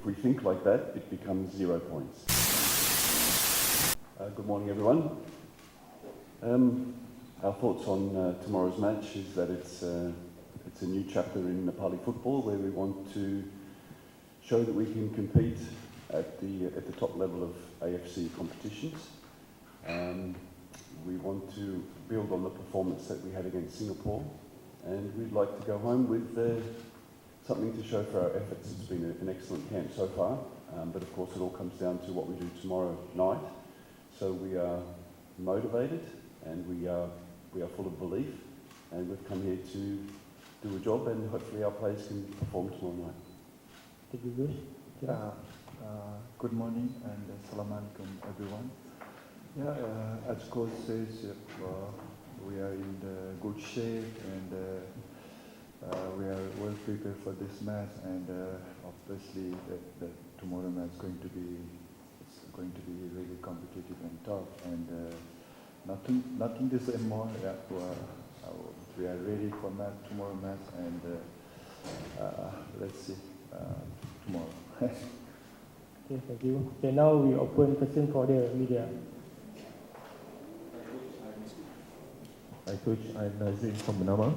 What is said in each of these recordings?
If we think like that, it becomes 0 points. Good morning, everyone. Our thoughts on tomorrow's match is that it's a new chapter in Nepali football where we want to show that we can compete at the top level of AFC competitions. We want to build on the performance that we had against Singapore, and we'd like to go home with something to show for our efforts. It's been an excellent camp so far, but of course it all comes down to what we do tomorrow night. So we are motivated and we are full of belief, and we've come here to do a job, and hopefully our players can perform tomorrow night. Thank you, Good morning and Assalamu alaikum, everyone. As coach says, we are in good shape and we are well prepared for this match, and obviously the tomorrow match is going to be really competitive and tough, and nothing to say more. We are ready for tomorrow match, and let's see tomorrow. Okay, thank you. Okay, now we open question for the media. Hi Coach, I'm Nazim from Manama.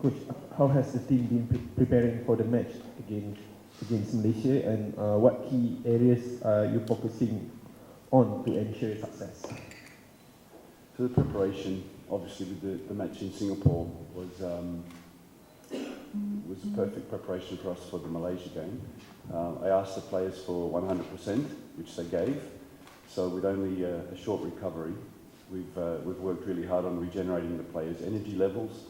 Coach, how has the team been preparing for the match against Malaysia, and what key areas are you focusing on to ensure success? So the preparation, obviously with the match in Singapore, was a perfect preparation for us for the Malaysia game. I asked the players for 100%, which they gave. So with only a short recovery, we've worked really hard on regenerating the players' energy levels.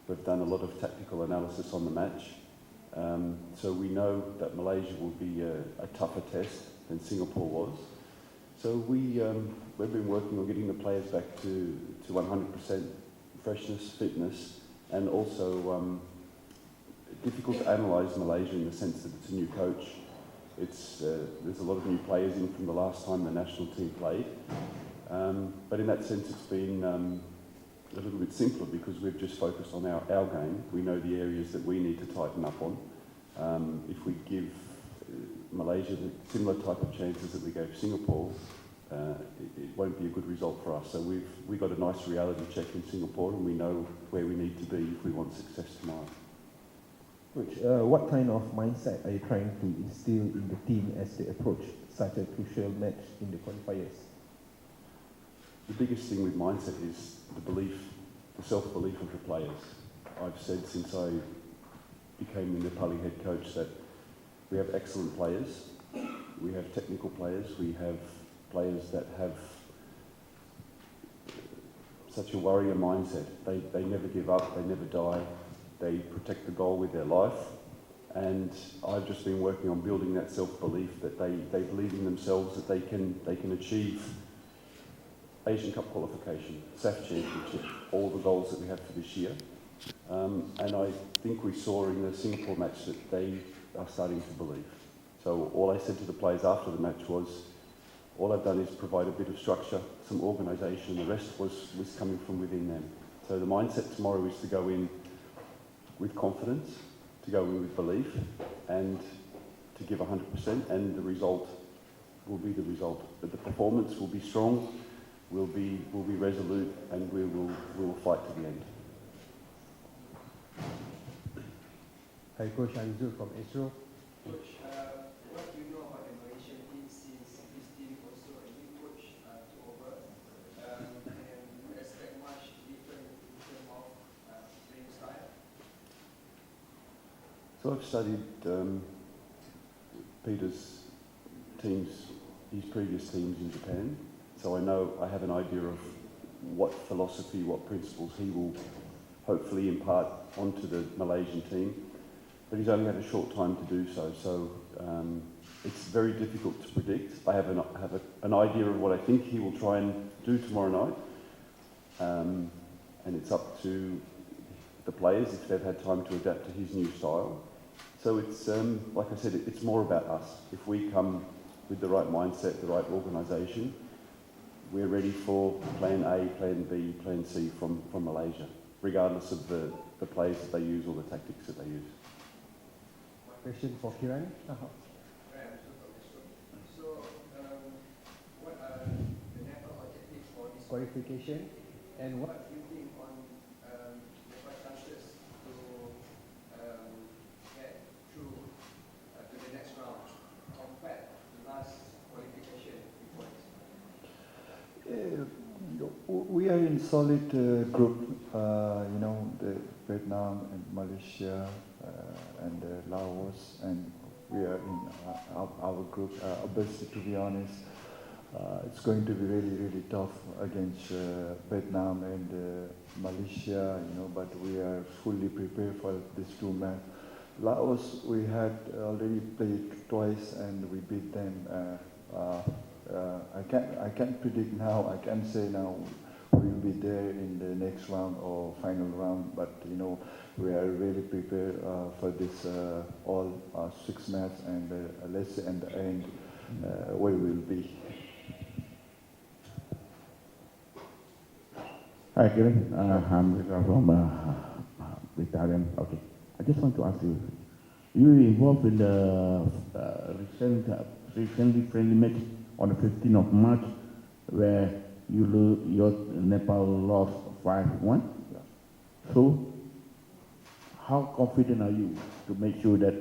We've done a lot of tactical analysis on the match. So we know that Malaysia will be a tougher test than Singapore was. So we've been working on getting the players back to 100% freshness, fitness, and also difficult to analyse Malaysia in the sense that it's a new coach. There's a lot of new players in from the last time the national team played. But in that sense, it's been a little bit simpler because we've just focused on our game. We know the areas that we need to tighten up on. If we give Malaysia the similar type of chances that we gave Singapore, it won't be a good result for us. So we've got a nice reality check in Singapore, and we know where we need to be if we want success tomorrow. Coach, what kind of mindset are you trying to instill in the team as they approach such a crucial match in the qualifiers? The biggest thing with mindset is the self-belief of the players. I've said since I became the Nepali head coach that we have excellent players, we have technical players, we have players that have such a warrior mindset. They never give up, they never die, they protect the goal with their life, and I've just been working on building that self-belief that they believe in themselves, that they can achieve Asian Cup qualification, SAF Championship, all the goals that we have for this year. And I think we saw in the Singapore match that they are starting to believe. So all I said to the players after the match was, all I've done is provide a bit of structure, some organisation, the rest was coming from within them. So the mindset tomorrow is to go in with confidence, to go in with belief, and to give 100%, and the result will be the result. But the performance will be strong, we'll be resolute, and we will fight to the end. Hi Coach, I'm Zul from esok. Coach, what do you know about the Malaysian team since this team also a new coach took over? And do you expect much different in terms of playing style? So I've studied Peter's teams, his previous teams in Japan. So I have an idea of what philosophy, what principles he will hopefully impart onto the Malaysian team. But he's only had a short time to do so. So it's very difficult to predict. I have an idea of what I think he will try and do tomorrow night. And it's up to the players if they've had time to adapt to his new style. So it's, like I said, it's more about us. If we come with the right mindset, the right organisation, we're ready for plan A, plan B, plan C from Malaysia, regardless of the players that they use or the tactics that they use. Question for Kiran. So qualification, and what What do you think on Nepal chances to get through to the next round compared to last qualification points? We are in solid group, the Vietnam and Malaysia and Laos, and we are in our group. Obviously, to be honest, it's going to be really, really tough against Vietnam and Malaysia, but we are fully prepared for these two matches. Laos, we had already played twice and we beat them. I can't predict now. I can't say now we'll be there in the next round or final round. But we are really prepared for this all 6 matches, and let's see at the end where we'll be. Hi, Kiran. I'm from Italian. Okay. I just want to ask you, you involved in the recently friendly match on the 15th of March, where your Nepal lost 5-1. So, how confident are you to make sure that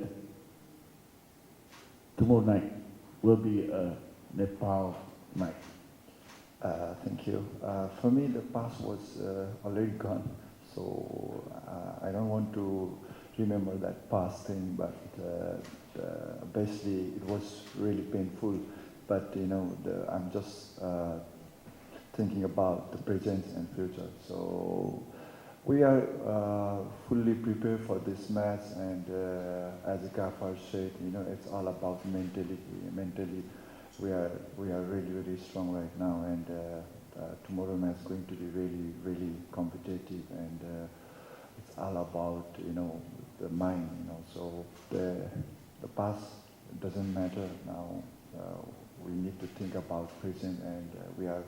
tomorrow night will be a Nepal night? Thank you. For me, the past was already gone, so I don't want to remember that past thing. But basically, it was really painful. But I'm just thinking about the present and future. So we are fully prepared for this match, and as Gafar said, it's all about mentality. Mentally, we are really, really strong right now, and tomorrow match is going to be really, really competitive, and it's all about the mind. So the past doesn't matter now. We need to think about present, and we are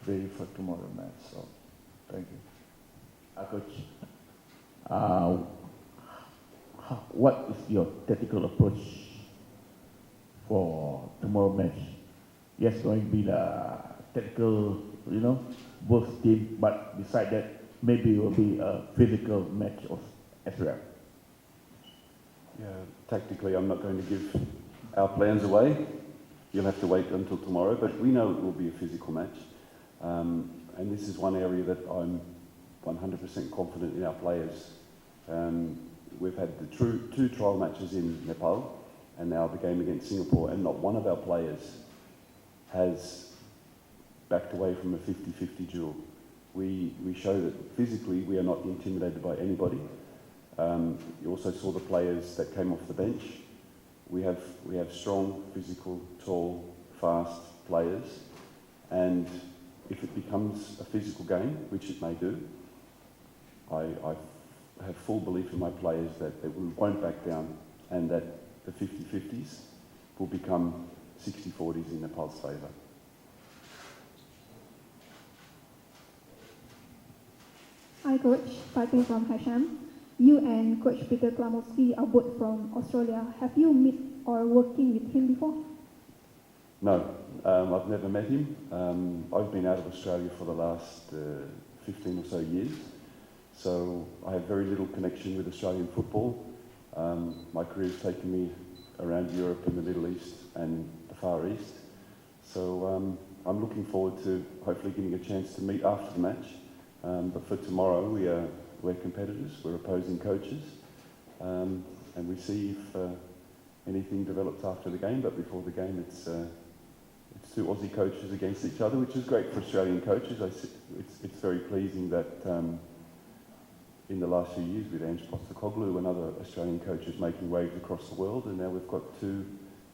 ready for tomorrow match. So thank you. Coach, what is your tactical approach for tomorrow match? Yes, going to be the tactical, both team, but beside that, maybe it will be a physical match as well. Yeah, tactically, I'm not going to give our plans away. You'll have to wait until tomorrow, but we know it will be a physical match. And this is one area that I'm 100% confident in our players. We've had the two trial matches in Nepal, and now the game against Singapore, and not one of our players has backed away from a 50-50 duel. We show that physically we are not intimidated by anybody. You also saw the players that came off the bench. We have strong, physical, tall, fast players, and if it becomes a physical game, which it may do, I have full belief in my players that we won't back down, and that the 50-50s will become 60-40s in Nepal's favour. Hi Coach, Fatin from Hasham. You and Coach Peter Klamowski are both from Australia. Have you met or working with him before? No, I've never met him. I've been out of Australia for the last 15 or so years, so I have very little connection with Australian football. My career's taken me around Europe and the Middle East and the Far East, so I'm looking forward to hopefully getting a chance to meet after the match. But for tomorrow, we're competitors, we're opposing coaches, and we see if anything develops after the game. But before the game, it's two Aussie coaches against each other, which is great for Australian coaches. It's very pleasing that in the last few years with Ange Postecoglou and other Australian coaches making waves across the world, and now we've got two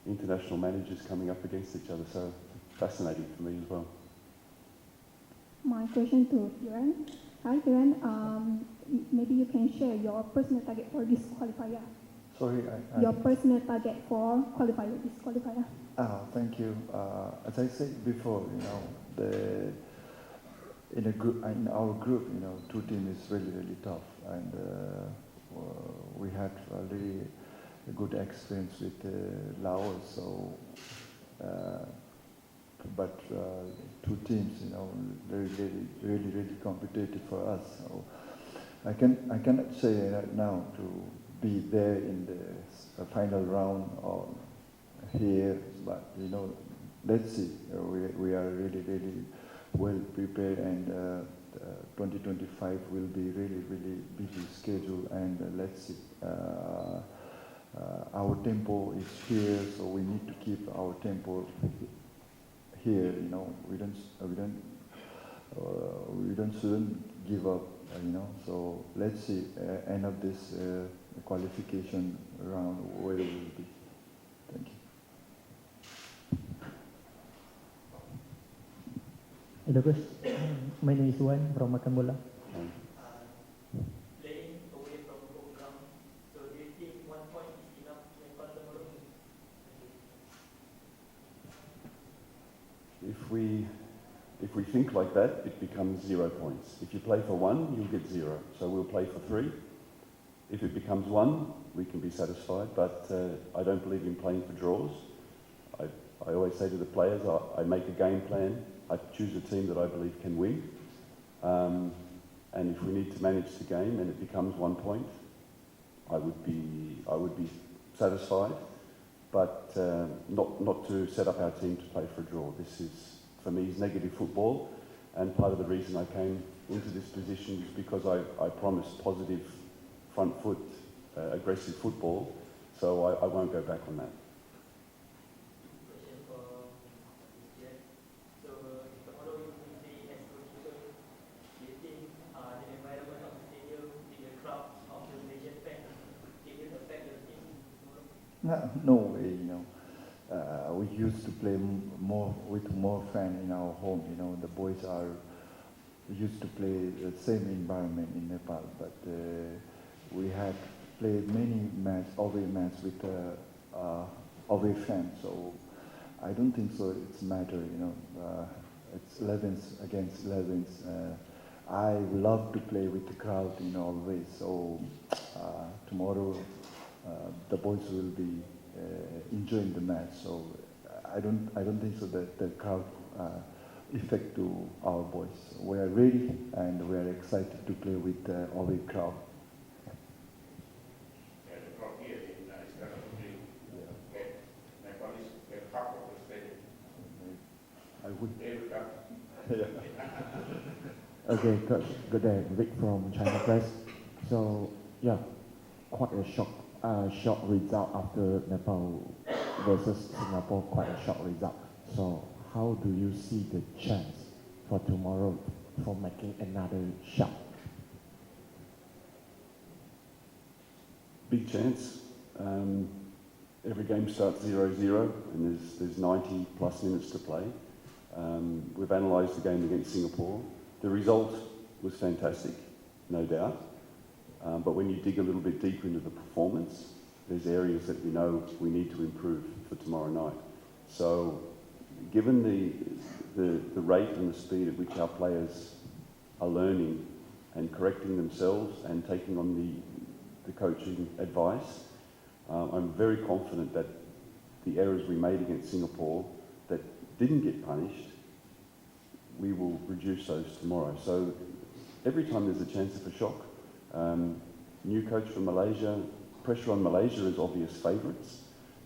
international managers coming up against each other. So fascinating for me as well. My question to Kiran. Hi Kiran, maybe you can share your personal target for this qualifier. Sorry, Your personal target for this qualifier. Thank you. As I said before, in our group, two teams is really, really tough, and we had already a good experience with Laos. So but two teams, really competitive for us. So I cannot say right now to be there in the final round or here, but let's see. We are really well prepared, and 2025 will be really busy schedule, and let's see. Our tempo is here, so we need to keep our tempo here. We shouldn't give up. So let's see. End of this qualification round where we will be. Thank you. Hello coach, my name is Wan from Makan Bola. Playing away from home ground, so do you think 1 point is enough to Nepal tomorrow? If we think like that, it becomes 0 points. If you play for 1, you'll get 0. So we'll play for 3. If it becomes 1, we can be satisfied, but I don't believe in playing for draws. I always say to the players, I make a game plan, I choose a team that I believe can win, and if we need to manage the game and it becomes 1 point, I would be satisfied, but not to set up our team to play for a draw. This is, for me, is negative football, and part of the reason I came into this position is because I promised positive front foot, aggressive football, so I won't go back on that. Question for Kiran. So tomorrow you will play esok. Do you think the environment of the stadium, the crowd of the Malaysian fans, can it affect your team tomorrow? No way. We used to play with more fans in our home. The boys are used to play the same environment in Nepal, but we have played many away matches with away fans, so I don't think so. It's matter, it's 11s against 11s. I love to play with the crowd, always. So tomorrow the boys will be enjoying the match. So I don't think so that the crowd affect to our boys. We are ready and we are excited to play with the away crowd. I would. Yeah. Okay, Coach. Good day. Vic from China Press. So, yeah, quite a shock result after Nepal versus Singapore. Quite a shock result. So, how do you see the chance for tomorrow for making another shot? Big chance. Every game starts 0-0, and there's 90 plus minutes to play. We've analysed the game against Singapore. The result was fantastic, no doubt. But when you dig a little bit deeper into the performance, there's areas that we know we need to improve for tomorrow night. So, given the rate and the speed at which our players are learning and correcting themselves and taking on the coaching advice, I'm very confident that the errors we made against Singapore that didn't get punished, we will reduce those tomorrow. So every time there's a chance of a shock, new coach from Malaysia, pressure on Malaysia as obvious favourites,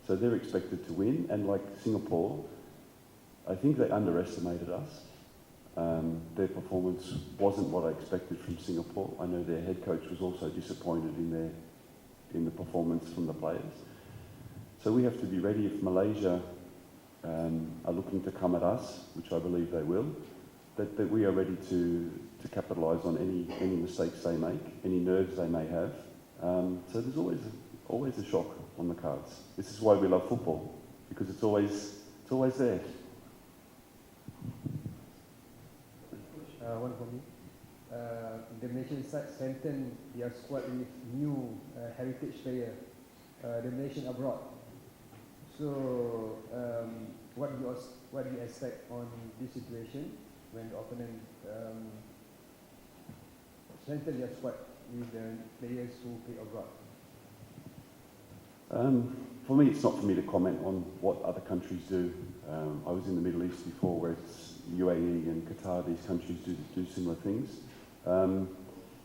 so they're expected to win, and like Singapore, I think they underestimated us. Their performance wasn't what I expected from Singapore. I know their head coach was also disappointed in the performance from the players. So we have to be ready if Malaysia are looking to come at us, which I believe they will, that we are ready to capitalise on any mistakes they make, any nerves they may have. So there's always a shock on the cards. This is why we love football, because it's always there. One for me. The Malaysian side strengthened their squad with new heritage player, the Malaysian abroad. So, what do you expect on this situation when the opponent strengthen their squad with the players who play abroad? for me, it's not for me to comment on what other countries do. I was in the Middle East before, where it's UAE and Qatar. These countries do similar things.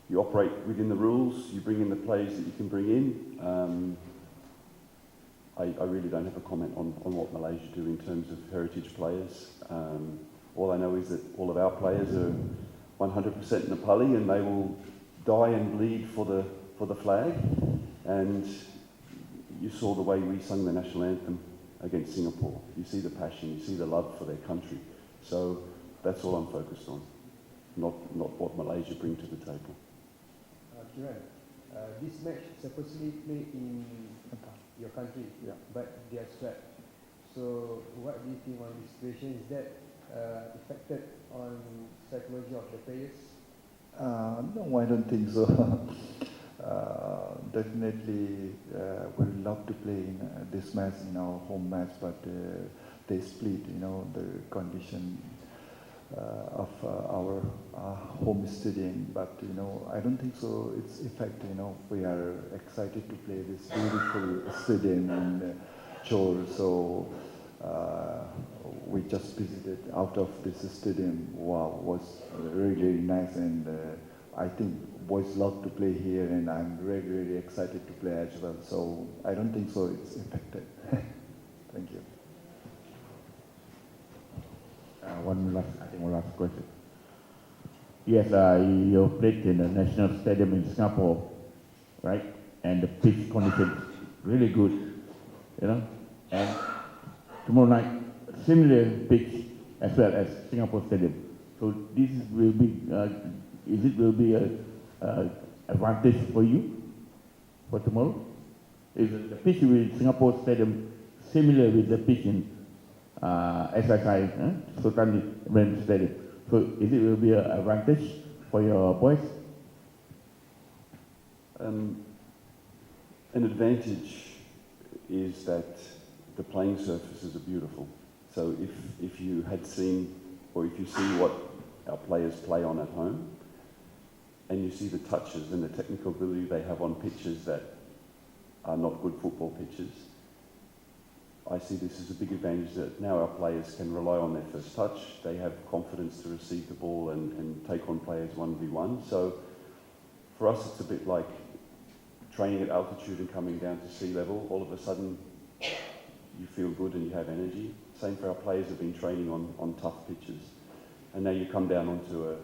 You operate within the rules. You bring in the players that you can bring in. I really don't have a comment on what Malaysia do in terms of heritage players. All I know is that all of our players are 100% Nepali, and they will die and bleed for the flag. And you saw the way we sung the national anthem against Singapore. You see the passion, you see the love for their country. So that's all I'm focused on, not what Malaysia bring to the table. Kiran, this match supposedly played in your country, but they are strapped. So what do you think on this situation? Is that affected on psychology of the players? No, I don't think so. Definitely, we love to play in this match, in our home match, but they split, the condition of our home stadium. But, I don't think so it's effective, we are excited to play this beautiful stadium in Johor. So we just visited out of this stadium. Wow, was really, really nice, and I think boys love to play here, and I'm really, really excited to play as well. So I don't think so it's affected. Thank you. One last question. Yes, you played in the National Stadium in Singapore, right? And the pitch condition really good, And tomorrow night, similar pitch as well as Singapore Stadium. So this will be, will be a advantage for you for tomorrow? Is the pitch with Singapore Stadium similar with the pitch in SSI, Sultan Stadium? So will be an advantage for your boys? An advantage is that the playing surfaces are beautiful. So if you had seen, or if you see what our players play on at home, and you see the touches and the technical ability they have on pitches that are not good football pitches, I see this as a big advantage that now our players can rely on their first touch. They have confidence to receive the ball and take on players 1v1. So for us, it's a bit like training at altitude and coming down to sea level. All of a sudden, you feel good and you have energy. Same for our players who've been training on tough pitches. And now you come down onto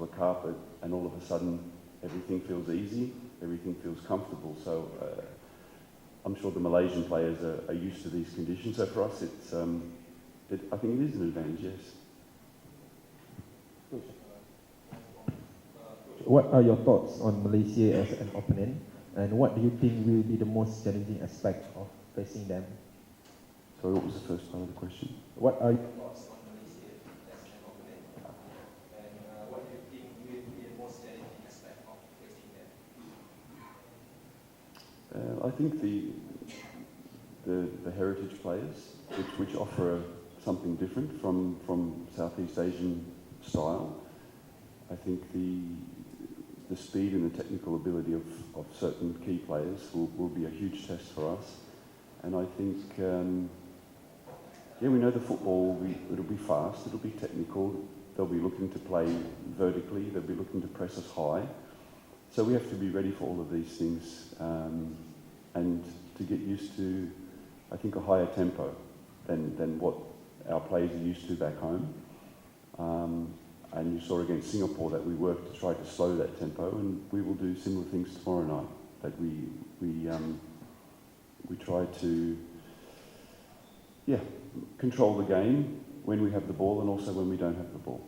a carpet, and all of a sudden, everything feels easy, everything feels comfortable. So I'm sure the Malaysian players are used to these conditions. So for us, I think it is an advantage, yes. What are your thoughts on Malaysia as an opponent, and what do you think will be the most challenging aspect of facing them? Sorry, what was the first part of the question? What are Thoughts on Malaysia as an opponent, and what do you think will be the most challenging aspect of facing them? I think the heritage players, which offer something different from Southeast Asian style. I think the speed and the technical ability of certain key players will be a huge test for us. And I think, we know the football, it'll be fast, it'll be technical, they'll be looking to play vertically, they'll be looking to press us high. So we have to be ready for all of these things and to get used to, I think, a higher tempo than what our players are used to back home. And you saw against Singapore that we worked to try to slow that tempo, and we will do similar things tomorrow night. That we try to, control the game when we have the ball and also when we don't have the ball.